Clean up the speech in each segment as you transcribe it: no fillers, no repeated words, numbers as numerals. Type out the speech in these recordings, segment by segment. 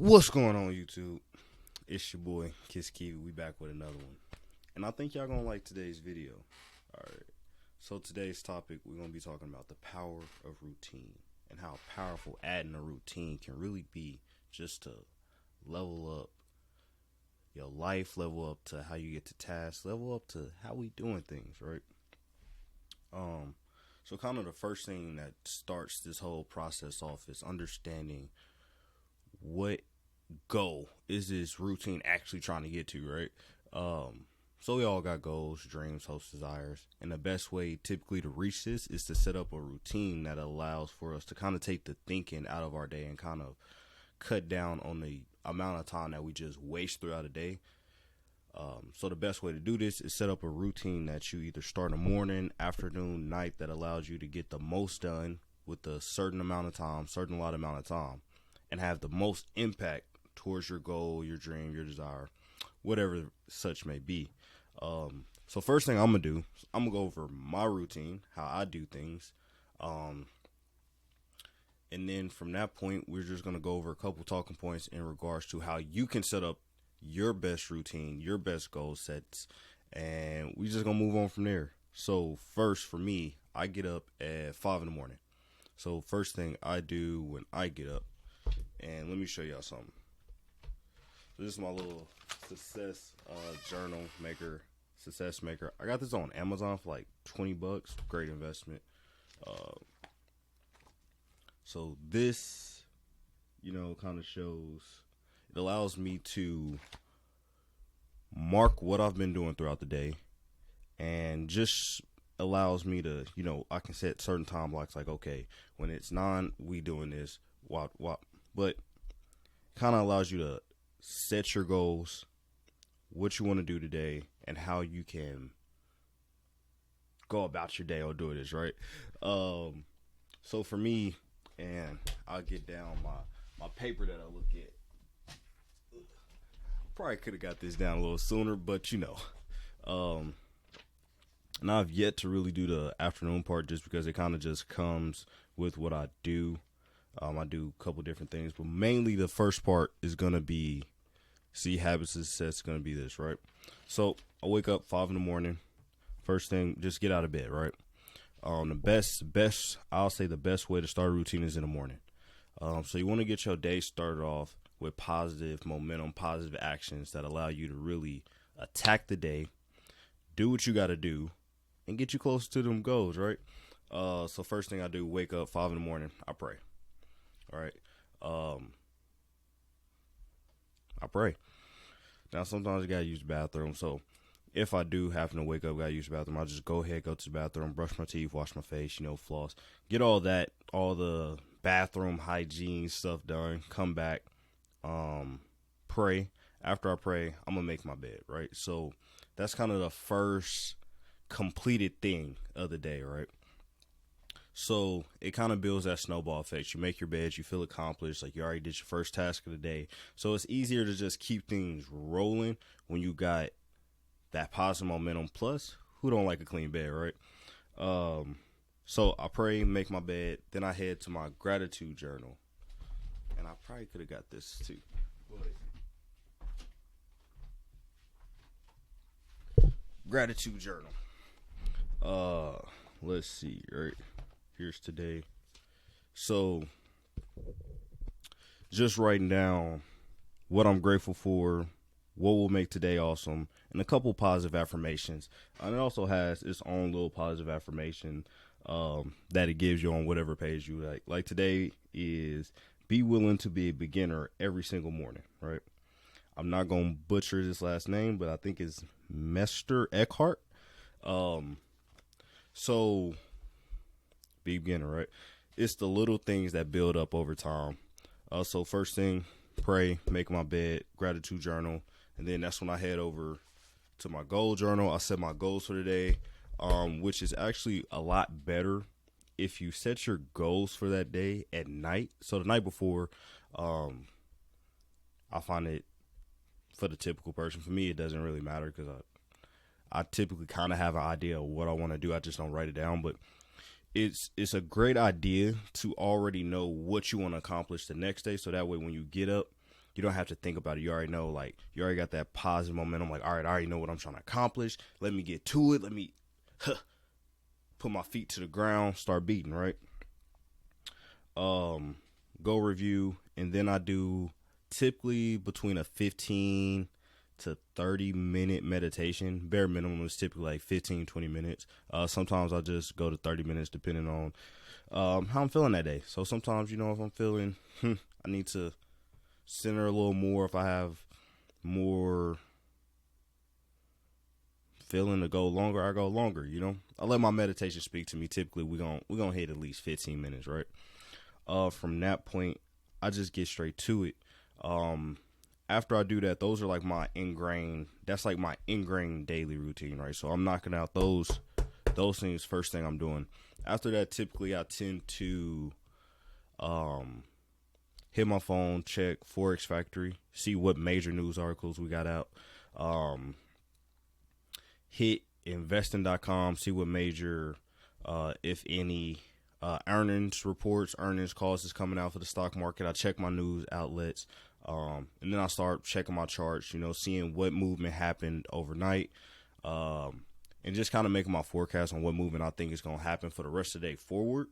What's going on, YouTube? It's your boy, Kiss Kiwi. We back with another one. And I think y'all gonna like today's video. Alright. So today's topic, we're gonna be talking about the power of routine and how powerful adding a routine can really be just to level up your life, level up to how you get to tasks, level up to how we doing things, right? So kind of the first thing that starts this whole process off is understanding what goal is this routine actually trying to get to, right? So we all got goals, dreams, hopes, desires, and the best way typically to reach this is to set up a routine that allows for us to kind of take the thinking out of our day and kind of cut down on the amount of time that we just waste throughout a day. So the best way to do this is set up a routine that you either start in the morning, afternoon, night that allows you to get the most done with a certain amount of time, and have the most impact towards your goal, your dream, your desire, whatever such may be. So first thing I'm gonna do, I'm gonna go over my routine, how I do things, and then from that point, we're just gonna go over a couple talking points in regards to how you can set up your best routine, your best goal sets, and we just gonna move on from there. So first, for me, I get up at 5 in the morning. So first thing I do when I get up, and let me show y'all something. So this is my little success success maker. I got this on Amazon for like $20. Great investment. So this, kind of shows, it allows me to mark what I've been doing throughout the day, and just allows me to, I can set certain time blocks, like, okay, when it's 9, we doing this, but kind of allows you to set your goals, what you want to do today, and how you can go about your day or do this, right? So for me, and I'll get down my paper that I look at. Probably could have got this down a little sooner, but and I've yet to really do the afternoon part just because it kind of just comes with what I do. I do a couple different things, but mainly the first part is going to be habits of success. It's going to be this, right? So I wake up 5 in the morning. First thing, just get out of bed, right? I'll say the best way to start a routine is in the morning. So you want to get your day started off with positive momentum, positive actions that allow you to really attack the day, do what you got to do, and get you closer to them goals, right? So first thing I do, wake up 5 in the morning, I pray. All right. I pray. Now, sometimes you got to use the bathroom. So if I do happen to wake up, got to use the bathroom, I'll just go ahead, go to the bathroom, brush my teeth, wash my face, floss, get all the bathroom hygiene stuff done, come back, pray. After I pray, I'm going to make my bed, right? So that's kind of the first completed thing of the day, right? So it kind of builds that snowball effect. You make your bed, you feel accomplished, like you already did your first task of the day. So it's easier to just keep things rolling when you got that positive momentum. Plus, who don't like a clean bed, right? So I pray, make my bed, then I head to my gratitude journal. And I probably could have got this too. Gratitude journal. Let's see, right? Here's today. So just writing down what I'm grateful for, what will make today awesome, and a couple positive affirmations. And it also has its own little positive affirmation that it gives you on whatever page you like. Like today is be willing to be a beginner every single morning, right? I'm not going to butcher this last name, but I think it's Mester Eckhart. So be beginner, right? It's the little things that build up over time. So first thing, pray, make my bed, gratitude journal, and then that's when I head over to my goal journal. I set my goals for the day, which is actually a lot better if you set your goals for that day at night. So the night before, I find it, for the typical person, for me, it doesn't really matter because I typically kind of have an idea of what I want to do. I just don't write it down, but it's a great idea to already know what you want to accomplish the next day. So that way, when you get up, You don't have to think about it. You already know, like, you already got that positive momentum. Like, all right, I already know what I'm trying to accomplish. Let me get to it. Let me put my feet to the ground, start beating, right? Go review, and then I do typically between a 15 to 30-minute meditation. Bare minimum is typically like 15-20 minutes. Sometimes I just go to 30 minutes depending on how I'm feeling that day. So sometimes, if I'm feeling I need to center a little more, if I have more feeling to go longer, I go longer. I let my meditation speak to me. Typically we're gonna hit at least 15 minutes, right? From that point, I just get straight to it. After I do that, those are like my ingrained daily routine, right? So I'm knocking out those things first thing I'm doing. After that, typically I tend to hit my phone, check Forex Factory, see what major news articles we got out. Hit investing.com, see what major, if any, earnings reports, earnings calls is coming out for the stock market. I check my news outlets, and then I start checking my charts, seeing what movement happened overnight, and just kind of making my forecast on what movement I think is going to happen for the rest of the day forward.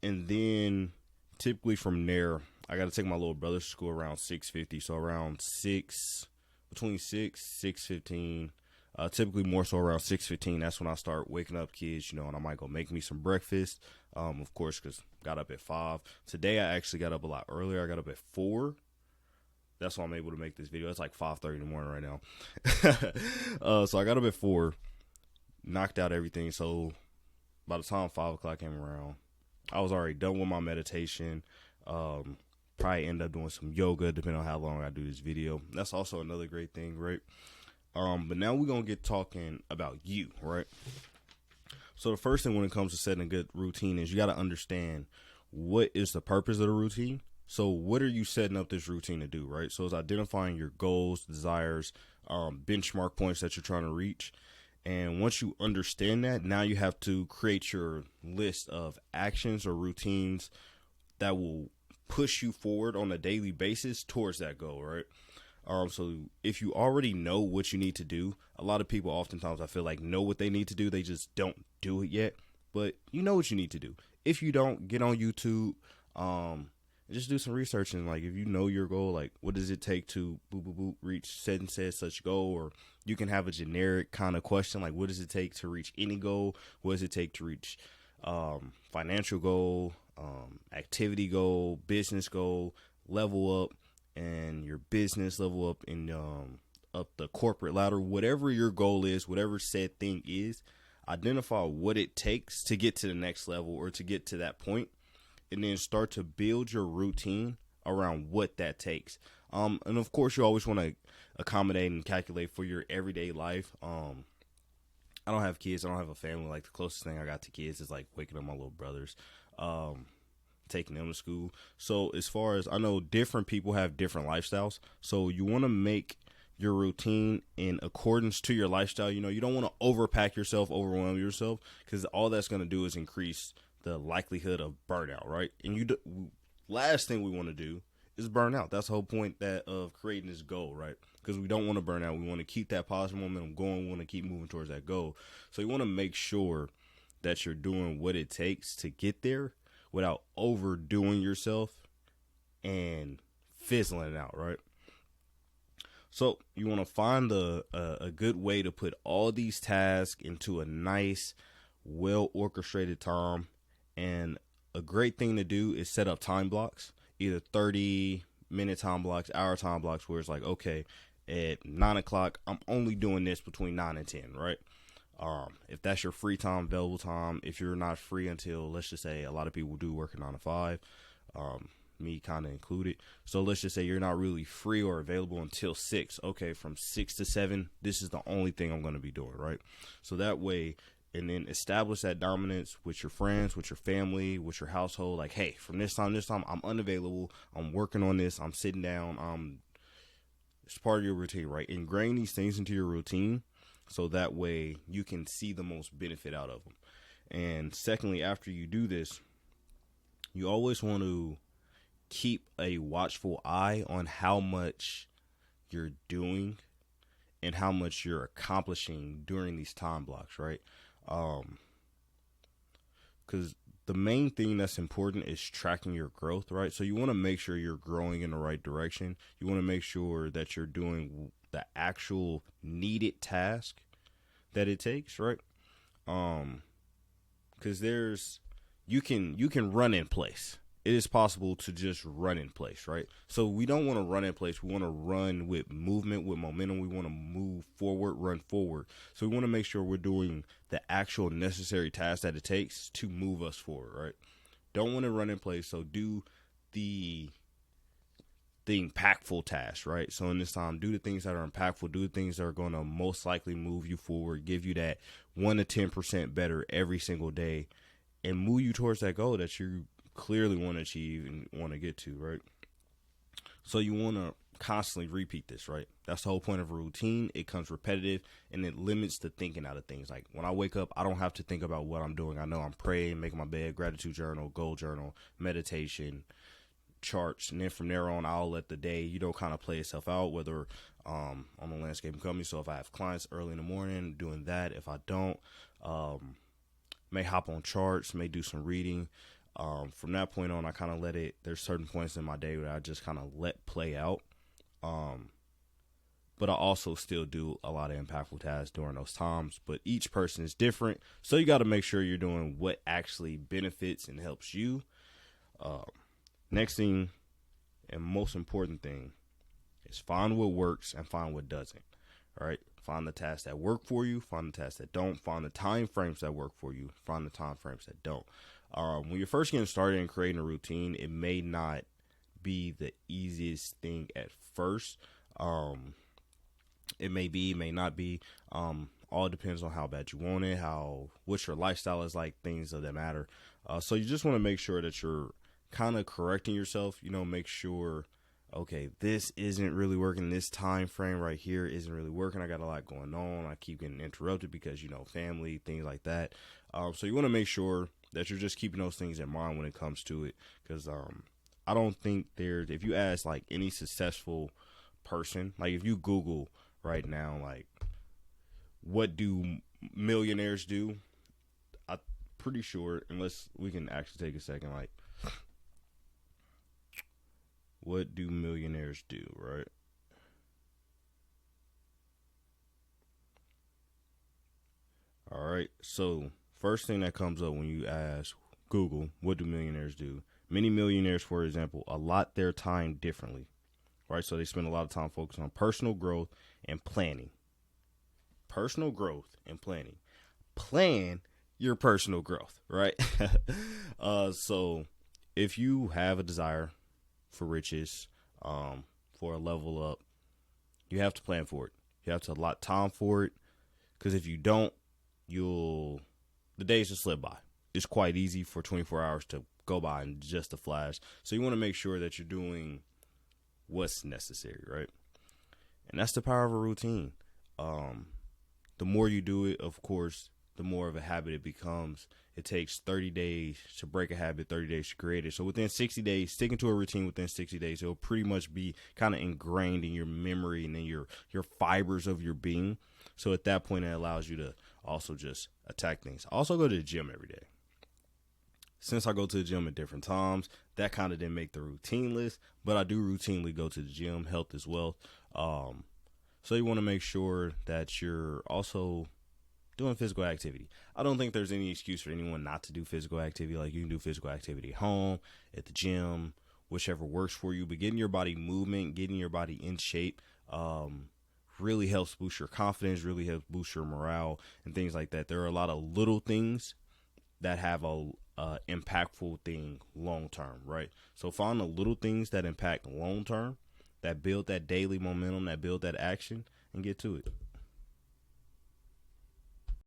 And then typically from there, I got to take my little brother to school around 6:50, so around between 6:15. Typically more so around 6:15. That's when I start waking up kids, and I might go make me some breakfast. Of course, because got up at 5. Today I actually got up a lot earlier. I got up at 4. That's why I'm able to make this video. It's like 5:30 in the morning right now. So I got up at 4, knocked out everything. So by the time 5 o'clock came around, I was already done with my meditation. Probably end up doing some yoga, depending on how long I do this video. That's also another great thing, right? But now we're going to get talking about you, right? So the first thing when it comes to setting a good routine is you got to understand what is the purpose of the routine. So what are you setting up this routine to do, right? So it's identifying your goals, desires, benchmark points that you're trying to reach. And once you understand that, now you have to create your list of actions or routines that will push you forward on a daily basis towards that goal, right? So if you already know what you need to do, a lot of people oftentimes I feel like know what they need to do. They just don't do it yet, but you know what you need to do. If you don't, get on YouTube, just do some research. And like, if you know your goal, like what does it take to reach said and said such goal? Or you can have a generic kind of question. Like, what does it take to reach any goal? What does it take to reach, financial goal, activity goal, business goal, level up, and your business level up in up the corporate ladder. Whatever your goal is, whatever said thing is, identify what it takes to get to the next level or to get to that point, and then start to build your routine around what that takes. And of course, you always want to accommodate and calculate for your everyday life. I don't have kids. I don't have a family. Like, the closest thing I got to kids is like waking up my little brothers, taking them to school. So as far as I know, different people have different lifestyles. So you want to make your routine in accordance to your lifestyle. You don't want to overpack yourself, overwhelm yourself, because all that's going to do is increase the likelihood of burnout, right? And last thing we want to do is burn out. That's the whole point of creating this goal, right? Because we don't want to burn out. We want to keep that positive momentum going. We want to keep moving towards that goal. So you want to make sure that you're doing what it takes to get there without overdoing yourself and fizzling out, right? So you want to find a good way to put all these tasks into a nice, well-orchestrated time. And a great thing to do is set up time blocks, either 30-minute time blocks, hour time blocks, where it's like, okay, at 9 o'clock, I'm only doing this between 9 and 10, right? If that's your free time, available time, if you're not free until, let's just say, a lot of people do work a 9 to 5, me kind of included. So let's just say you're not really free or available until 6. Okay, from 6 to 7, this is the only thing I'm going to be doing, right? So that way, and then establish that dominance with your friends, with your family, with your household. Like, hey, from this time, I'm unavailable. I'm working on this. I'm sitting down. It's part of your routine, right? Ingrain these things into your routine, so that way you can see the most benefit out of them. And secondly, after you do this, you always want to keep a watchful eye on how much you're doing and how much you're accomplishing during these time blocks, right? Because the main thing that's important is tracking your growth, right? So you want to make sure you're growing in the right direction. You want to make sure that you're doing the actual needed task that it takes, right? Because you can run in place. It is possible to just run in place, right? So we don't want to run in place. We want to run with movement, with momentum. We want to move forward, run forward. So we want to make sure we're doing the actual necessary task that it takes to move us forward, right? Don't want to run in place. So do the impactful tasks, right? So in this time, do the things that are impactful, do the things that are going to most likely move you forward, give you that 1 to 10% better every single day, and move you towards that goal that you clearly want to achieve and want to get to, right? So you want to constantly repeat this, right? That's the whole point of a routine. It comes repetitive and it limits the thinking out of things. Like when I wake up, I don't have to think about what I'm doing. I know I'm praying, making my bed, gratitude journal, goal journal, meditation, charts, and then from there on, I'll let the day, kind of play itself out, whether I'm a landscaping company. So if I have clients early in the morning, doing that. If I don't, may hop on charts, may do some reading. From that point on, I kind of let it, there's certain points in my day where I just kind of let play out. But I also still do a lot of impactful tasks during those times, but each person is different. So you got to make sure you're doing what actually benefits and helps you. Next thing and most important thing is find what works and find what doesn't. All right. Find the tasks that work for you, find the tasks that don't, find the time frames that work for you, find the time frames that don't. When you're first getting started and creating a routine, it may not be the easiest thing at first. It may be, may not be. All depends on how bad you want it, what your lifestyle is like, things of that matter. So you just want to make sure that you're kind of correcting yourself. Make sure, okay, this isn't really working. This time frame right here isn't really working. I got a lot going on. I keep getting interrupted because, family, things like that. So you want to make sure that you're just keeping those things in mind when it comes to it. Because I don't think if you ask like any successful person, like if you Google right now, like what do millionaires do? I'm pretty sure, unless we can actually take a second, like what do millionaires do, right? All right. So first thing that comes up when you ask Google, what do millionaires do? Many millionaires, for example, allot their time differently, right? So they spend a lot of time focused on personal growth and planning. Personal growth and planning. Plan your personal growth, right? So if you have a desire for riches, for a level up, you have to plan for it. You have to allot time for it, because if you don't, the days will slip by. It's quite easy for 24 hours to go by in just a flash. So you want to make sure that you're doing what's necessary, right? And that's the power of a routine. The more you do it, of course, the more of a habit it becomes. It takes 30 days to break a habit, 30 days to create it. So within 60 days, sticking to a routine within 60 days, it'll pretty much be kind of ingrained in your memory and in your fibers of your being. So at that point, it allows you to also just attack things. I also go to the gym every day. Since I go to the gym at different times, that kind of didn't make the routine list, but I do routinely go to the gym. Health is wealth. So you want to make sure that you're also doing physical activity. I don't think there's any excuse for anyone not to do physical activity. Like, you can do physical activity at home, at the gym, whichever works for you. But getting your body movement, getting your body in shape, really helps boost your confidence, really helps boost your morale and things like that. There are a lot of little things that have a impactful thing long term, right? So find the little things that impact long term, that build that daily momentum, that build that action, and get to it.